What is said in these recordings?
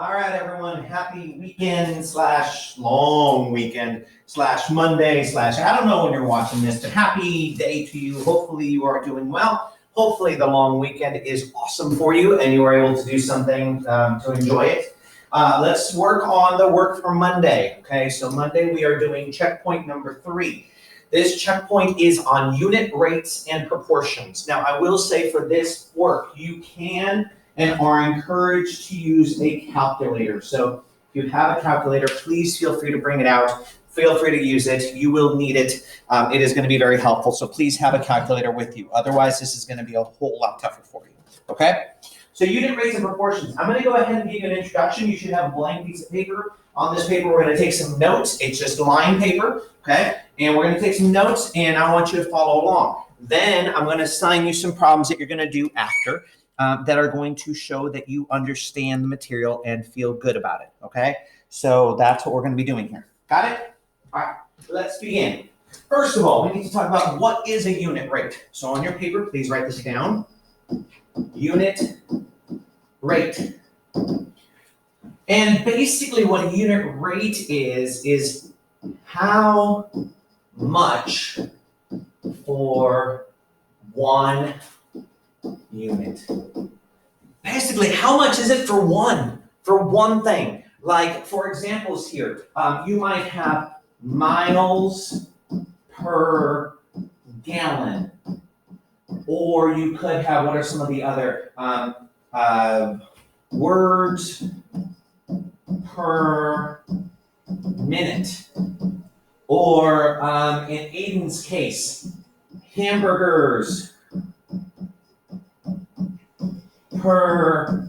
All right, everyone, happy weekend slash long weekend slash Monday slash, I don't know when you're watching this, but happy day to you. Hopefully you are doing well. Hopefully the long weekend is awesome for you and you are able to do something to enjoy it. Let's work on the work for Monday. Okay, so Monday we are doing checkpoint number 3. This checkpoint is on unit rates and proportions. Now I will say for this work, you can and are encouraged to use a calculator. So if you have a calculator, please feel free to bring it out. Feel free to use it. You will need it. It is going to be very helpful. So please have a calculator with you. Otherwise, this is going to be a whole lot tougher for you. Okay? So unit rates and proportions. I'm going to go ahead and give you an introduction. You should have a blank piece of paper. On this paper, we're going to take some notes. It's just line paper, okay? And we're going to take some notes, and I want you to follow along. Then I'm going to assign you some problems that you're going to do after. That are going to show that you understand the material and feel good about it, okay? So that's what we're going to be doing here. Got it? All right, let's begin. First of all, we need to talk about what is a unit rate. So on your paper, please write this down. Unit rate. And basically what a unit rate is how much for one unit. Basically, how much is it for one thing? Like, for examples here, you might have miles per gallon, or you could have, what are some of the other words per minute, or in Aiden's case, hamburgers per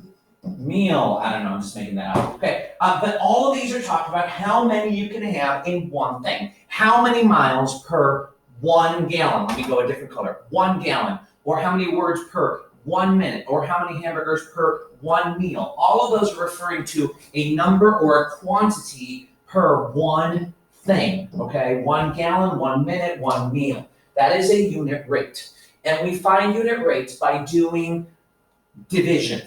meal. I don't know, I'm just making that up. Okay, but all of these are talking about how many you can have in one thing. How many miles per 1 gallon? Let me go a different color. 1 gallon. Or how many words per 1 minute? Or how many hamburgers per 1 meal? All of those are referring to a number or a quantity per one thing. Okay, 1 gallon, 1 minute, 1 meal. That is a unit rate. And we find unit rates by doing division.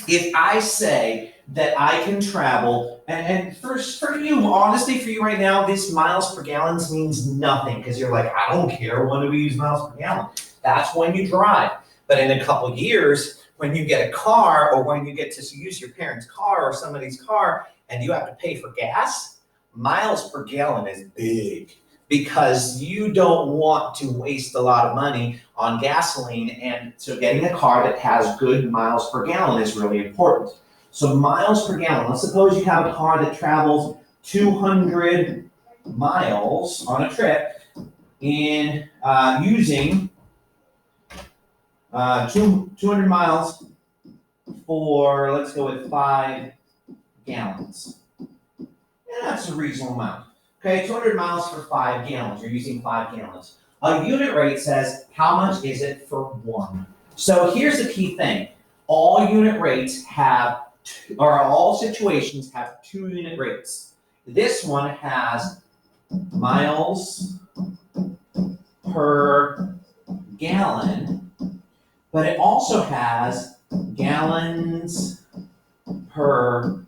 If I say that I can travel, and for you, honestly, for you right now, this miles per gallon means nothing because you're like, I don't care, when do we use miles per gallon? That's when you drive. But in a couple of years, when you get a car or when you get to use your parents' car or somebody's car and you have to pay for gas, miles per gallon is big. Because you don't want to waste a lot of money on gasoline, and so getting a car that has good miles per gallon is really important. So miles per gallon, let's suppose you have a car that travels 200 miles on a trip in using 200 miles for, let's go with 5 gallons. And that's a reasonable amount. Okay, 200 miles for 5 gallons. You're using 5 gallons. A unit rate says how much is it for one. So here's the key thing. All unit rates have, or all situations have 2 unit rates. This one has miles per gallon, but it also has gallons per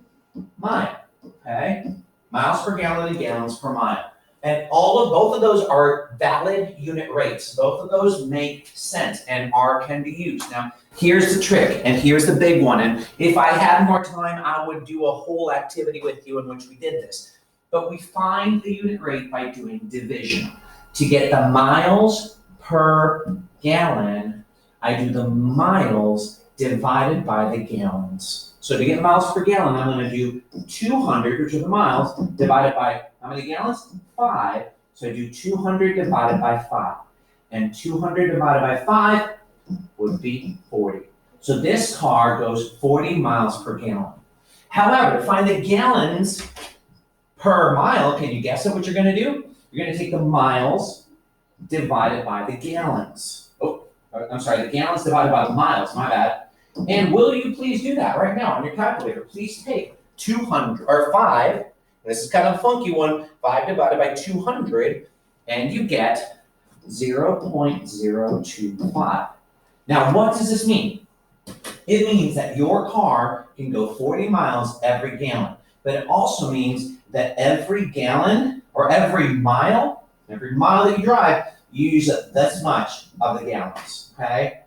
mile, okay? Miles per gallon and gallons per mile. And both of those are valid unit rates. Both of those make sense and can be used. Now, here's the trick, and here's the big one. And if I had more time, I would do a whole activity with you in which we did this. But we find the unit rate by doing division. To get the miles per gallon, I do the miles divided by the gallons. So to get miles per gallon, I'm going to do 200, which are the miles, divided by how many gallons? 5. So I do 200 divided by 5. And 200 divided by 5 would be 40. So this car goes 40 miles per gallon. However, to find the gallons per mile, can you guess what you're going to do? You're going to take the miles divided by the gallons. Oh, I'm sorry, the gallons divided by the miles, my bad. And will you please do that right now on your calculator? Please take 200, or 5, this is kind of a funky one, 5 divided by 200, and you get 0.025. Now, what does this mean? It means that your car can go 40 miles every gallon. But it also means that every gallon or every mile that you drive, you use this much of the gallons, okay?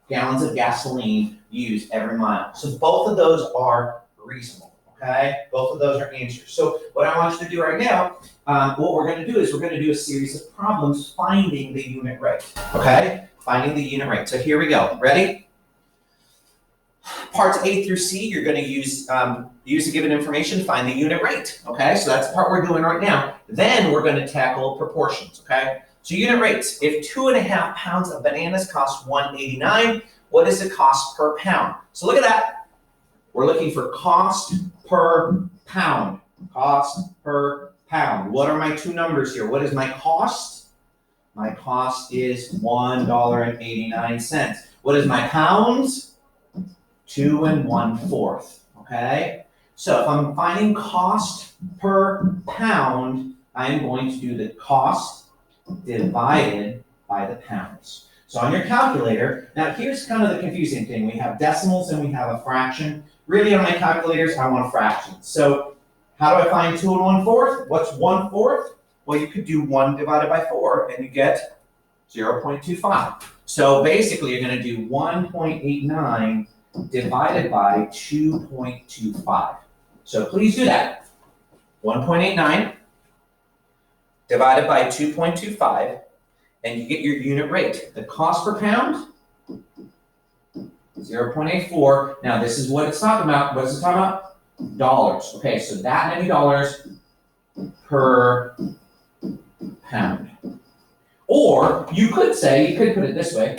Gallons of gasoline used every mile. So both of those are reasonable, okay? Both of those are answers. So what I want you to do right now, what we're going to do is we're going to do a series of problems finding the unit rate, okay? Finding the unit rate. So here we go. Ready? Parts A through C, you're going to use the given information, find the unit rate, okay? So that's the part we're doing right now. Then we're going to tackle proportions, okay? So unit rates, if 2.5 pounds of bananas cost $1.89, what is the cost per pound? So look at that. We're looking for cost per pound. Cost per pound. What are my two numbers here? What is my cost? My cost is $1.89. What is my pounds? 2 1/4, okay? So if I'm finding cost per pound, I'm going to do the cost divided by the pounds. So on your calculator, now here's kind of the confusing thing. We have decimals and we have a fraction. Really on my calculators, I want fractions. So how do I find 2 1/4? What's 1/4? Well, you could do 1 divided by 4 and you get 0.25. So basically you're going to do 1.89 divided by 2.25. So please do that. 1.89 divided by 2.25, and you get your unit rate. The cost per pound, 0.84. Now this is what it's talking about. What is it talking about? Dollars. Okay, so that many dollars per pound. Or you could say, you could put it this way,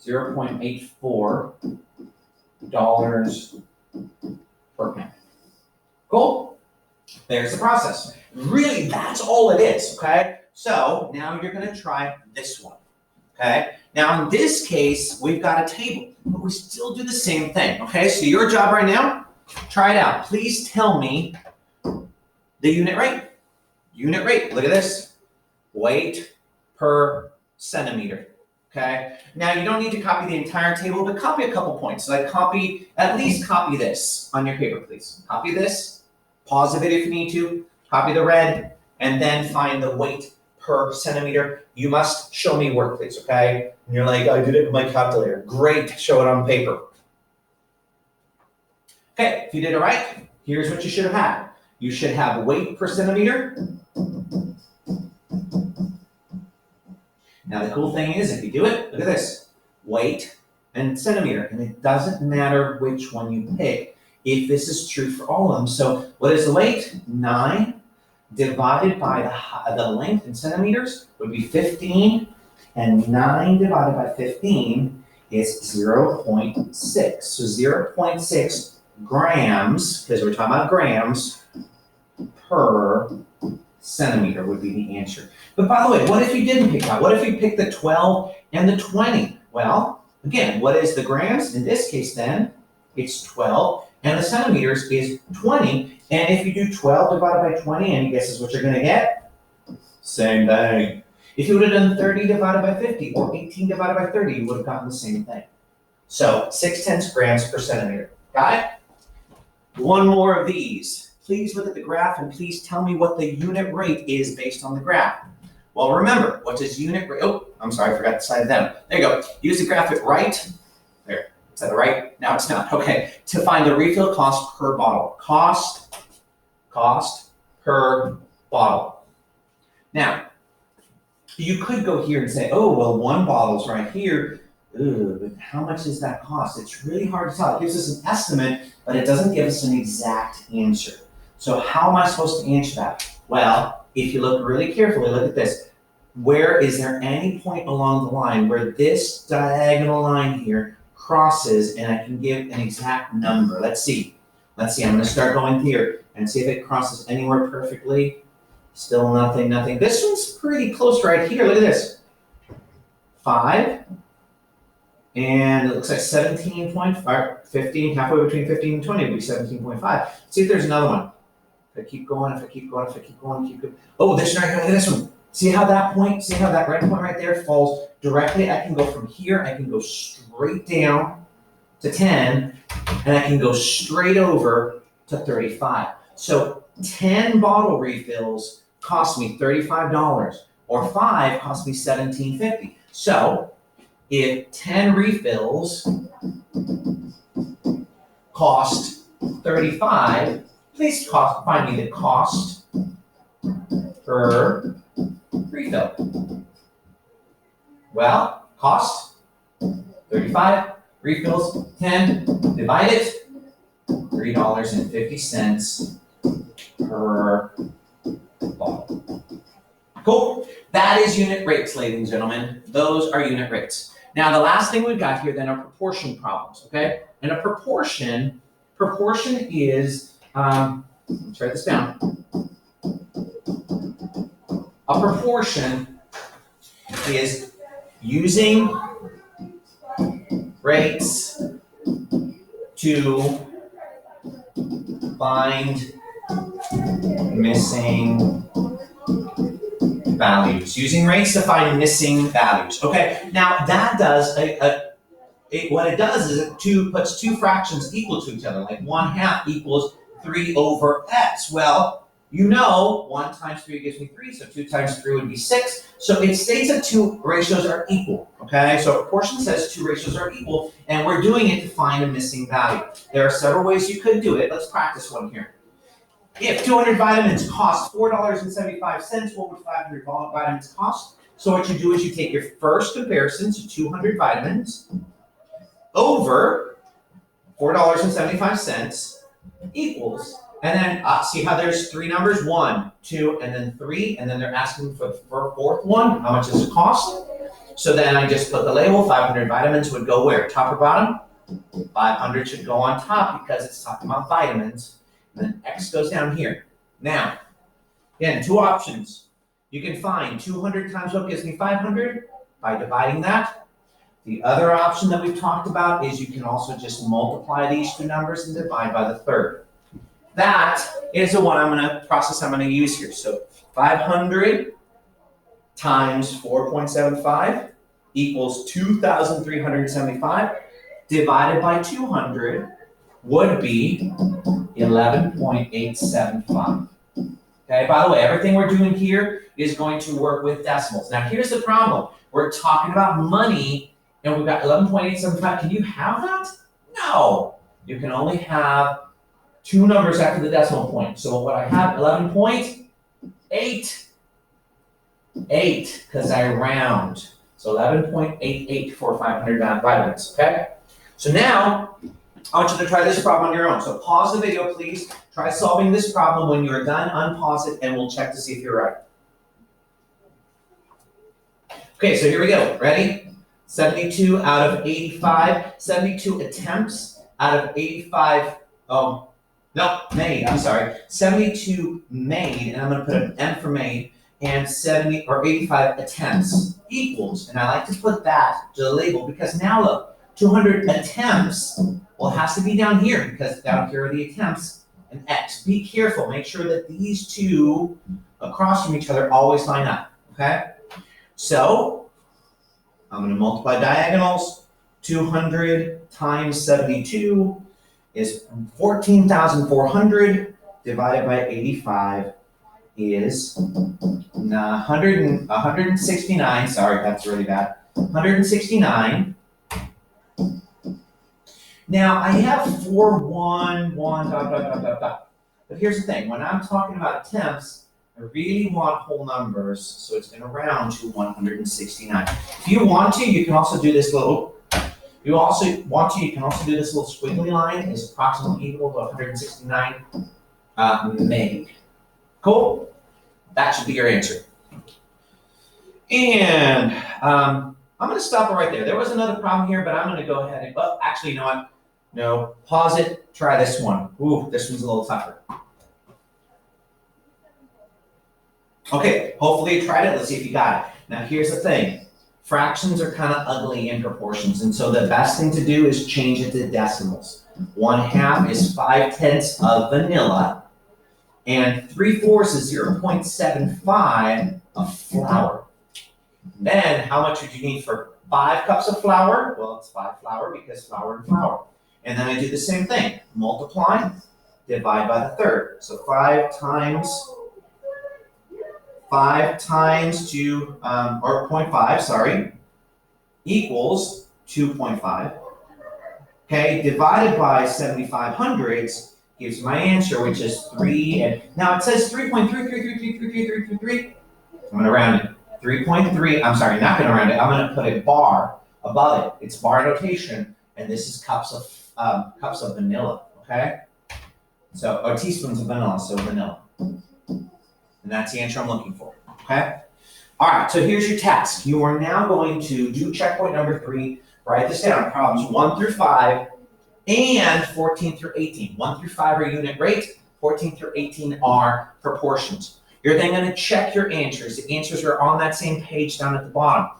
0.84 dollars per pound. Cool? There's the process. Really, that's all it is, okay? So now you're going to try this one, okay? Now in this case, we've got a table, but we still do the same thing, okay? So your job right now, try it out. Please tell me the unit rate. Unit rate, look at this. Weight per centimeter. Okay. Now you don't need to copy the entire table, but copy a couple points. So at least copy this on your paper, please. Copy this, pause the video if you need to, copy the red, and then find the weight per centimeter. You must show me work, please, okay? And you're like, I did it with my calculator. Great, show it on paper. Okay, if you did it right, here's what you should have had. You should have weight per centimeter. Now the cool thing is, if you do it, look at this, weight and centimeter, and it doesn't matter which one you pick if this is true for all of them. So what is the weight? 9 divided by the length in centimeters would be 15, and 9 divided by 15 is 0.6. So 0.6 grams, because we're talking about grams, per centimeter would be the answer. But by the way, what if you didn't pick that? What if you picked the 12 and the 20? Well, again, what is the grams? In this case then, it's 12, and the centimeters is 20. And if you do 12 divided by 20, any guesses what you're going to get? Same thing. If you would have done 30 divided by 50 or 18 divided by 30, you would have gotten the same thing. So 0.6 grams per centimeter. Got it? One more of these. Please look at the graph and please tell me what the unit rate is based on the graph. Well, remember, what does unit rate, oh, I'm sorry, I forgot to slide it down. There you go. Use the graph at right. There, is that right? No, it's not. Okay, to find the refill cost per bottle. Cost per bottle. Now, you could go here and say, oh, well, one bottle's right here. Ooh, but how much does that cost? It's really hard to tell. It gives us an estimate, but it doesn't give us an exact answer. So how am I supposed to answer that? Well, if you look really carefully, look at this. Where is there any point along the line where this diagonal line here crosses and I can give an exact number? Let's see. I'm going to start going here and see if it crosses anywhere perfectly. Still nothing. This one's pretty close right here. Look at this. 5. And it looks like 17.5, 15, halfway between 15 and 20 would be 17.5. See if there's another one. If I keep going, keep going. Oh, this one right here, look at this one. See how that red point right there falls directly? I can go from here, I can go straight down to 10, and I can go straight over to 35. So 10 bottle refills cost me $35, or 5 cost me $17.50. So if 10 refills cost 35, please find me the cost per refill. Well, cost 35, refills 10, divide it, $3.50 per bottle. Cool. That is unit rates, ladies and gentlemen. Those are unit rates. Now, the last thing we've got here then are proportion problems, okay? And a proportion is, let's write this down. A proportion is using rates to find missing values. Using rates to find missing values. Okay, now that does, what it does is it puts two fractions equal to each other, like 1/2 equals 3 over x. Well, you know 1 times 3 gives me 3, so 2 times 3 would be 6. So it states that two ratios are equal, okay? So a proportion says two ratios are equal, and we're doing it to find a missing value. There are several ways you could do it. Let's practice one here. If 200 vitamins cost $4.75, what would 500 vitamins cost? So what you do is you take your first comparison, so 200 vitamins, over $4.75 equals, and then see how there's three numbers, 1, 2, and then 3, and then they're asking for the fourth one, how much does it cost? So then I just put the label, 500 vitamins would go where, top or bottom? 500 should go on top because it's talking about vitamins, and then X goes down here. Now, again, two options. You can find 200 times what gives me 500 by dividing that. The other option that we've talked about is you can also just multiply these two numbers and divide by the third. That is the one process I'm going to use here. So 500 times 4.75 equals 2,375 divided by 200 would be 11.875. Okay, by the way, everything we're doing here is going to work with decimals. Now here's the problem. We're talking about money and we've got 11.875. Can you have that? No. You can only have two numbers after the decimal point. So what I have, 11.88, because I round. So 11.88 for 500 vitamins, okay? So now, I want you to try this problem on your own. So pause the video, please. Try solving this problem. When you're done, unpause it, and we'll check to see if you're right. Okay, so here we go. Ready? 72 out of 85. 72 attempts out of 85. Oh, no, made. I'm sorry. 72 made, and I'm going to put an M for made, and 85 attempts equals. And I like to put that to the label because now look, 200 attempts. Well, it has to be down here because down here are the attempts and X. Be careful. Make sure that these two across from each other always line up, okay? So I'm going to multiply diagonals. 200 times 72 is 14,400 divided by 85 is 169. Sorry, that's really bad. 169. Now, I have 4, 1, 1, dot, dot, dot, dot, dot. But here's the thing. When I'm talking about attempts, I really want whole numbers, so it's going to round to 169. If you want to, you can also do this little, you can also do this little squiggly line is approximately equal to 169 made. Cool? That should be your answer. And I'm going to stop it right there. There was another problem here, but I'm going to go ahead and, well, actually, you know what? No, pause it, try this one. Ooh, this one's a little tougher. Okay, hopefully you tried it. Let's see if you got it. Now, here's the thing. Fractions are kind of ugly in proportions, and so the best thing to do is change it to decimals. 1/2 is 5/10 of vanilla, and 3/4 is 0.75 of flour. Then, how much would you need for 5 cups of flour, well, it's 5 flour because flour and flour. And then I do the same thing, multiply, divide by the third. So 5 times 2, or 0.5, sorry, equals 2.5. Okay, divided by 75 hundredths gives my answer, which is 3. And now it says 3.333333333. I'm gonna round it. 3.3, I'm sorry, not gonna round it. I'm gonna put a bar above it. It's bar notation, and this is cups of vanilla, okay? So, or teaspoons of vanilla, so vanilla. And that's the answer I'm looking for, okay? All right, so here's your task. You are now going to do checkpoint number 3. Write this down, problems 1 through 5 and 14 through 18. 1 through 5 are unit rate, 14 through 18 are proportions. You're then going to check your answers. The answers are on that same page down at the bottom.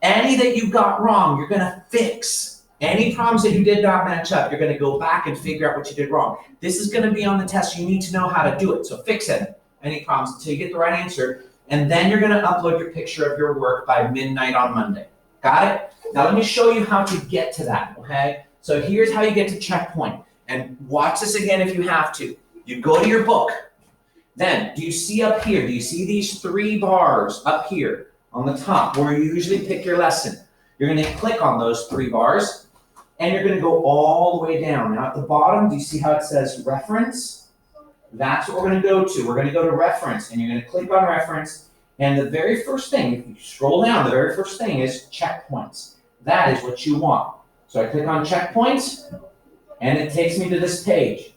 Any that you got wrong, you're going to fix. Any problems that you did not match up, you're going to go back and figure out what you did wrong. This is going to be on the test. You need to know how to do it. So fix it. Any problems until you get the right answer. And then you're going to upload your picture of your work by midnight on Monday. Got it? Now let me show you how to get to that, okay? So here's how you get to checkpoint. And watch this again if you have to. You go to your book. Then, do you see up here, do you see these 3 bars up here on the top where you usually pick your lesson? You're going to click on those 3 bars, and you're going to go all the way down. Now at the bottom, do you see how it says reference? That's what we're going to go to. We're going to go to reference, and you're going to click on reference. And the very first thing, if you scroll down, the very first thing is checkpoints. That is what you want. So I click on checkpoints, and it takes me to this page.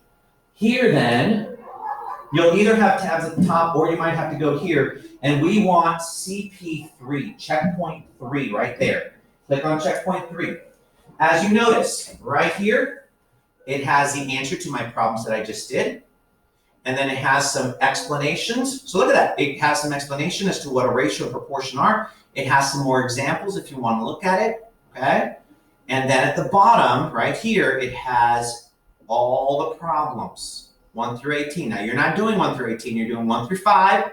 Here then, you'll either have tabs at the top, or you might have to go here. And we want CP3, checkpoint 3, right there. Click on checkpoint 3. As you notice, right here, it has the answer to my problems that I just did. And then it has some explanations. So look at that. It has some explanation as to what a ratio and proportion are. It has some more examples if you want to look at it. Okay? And then at the bottom, right here, it has all the problems, 1 through 18. Now, you're not doing 1 through 18. You're doing 1 through 5,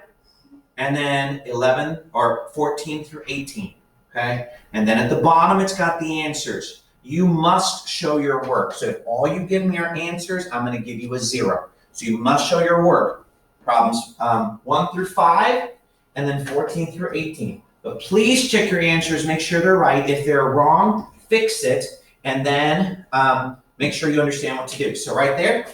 and then 11 or 14 through 18. Okay? And then at the bottom, it's got the answers. You must show your work. So if all you give me are answers, I'm going to give you a 0. So you must show your work. Problems 1 through 5, and then 14 through 18. But please check your answers, make sure they're right. If they're wrong, fix it, and then make sure you understand what to do. So right there,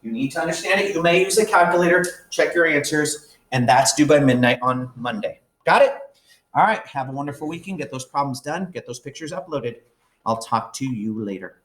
you need to understand it. You may use a calculator, check your answers, and that's due by midnight on Monday. Got it? All right, have a wonderful weekend. Get those problems done. Get those pictures uploaded. I'll talk to you later.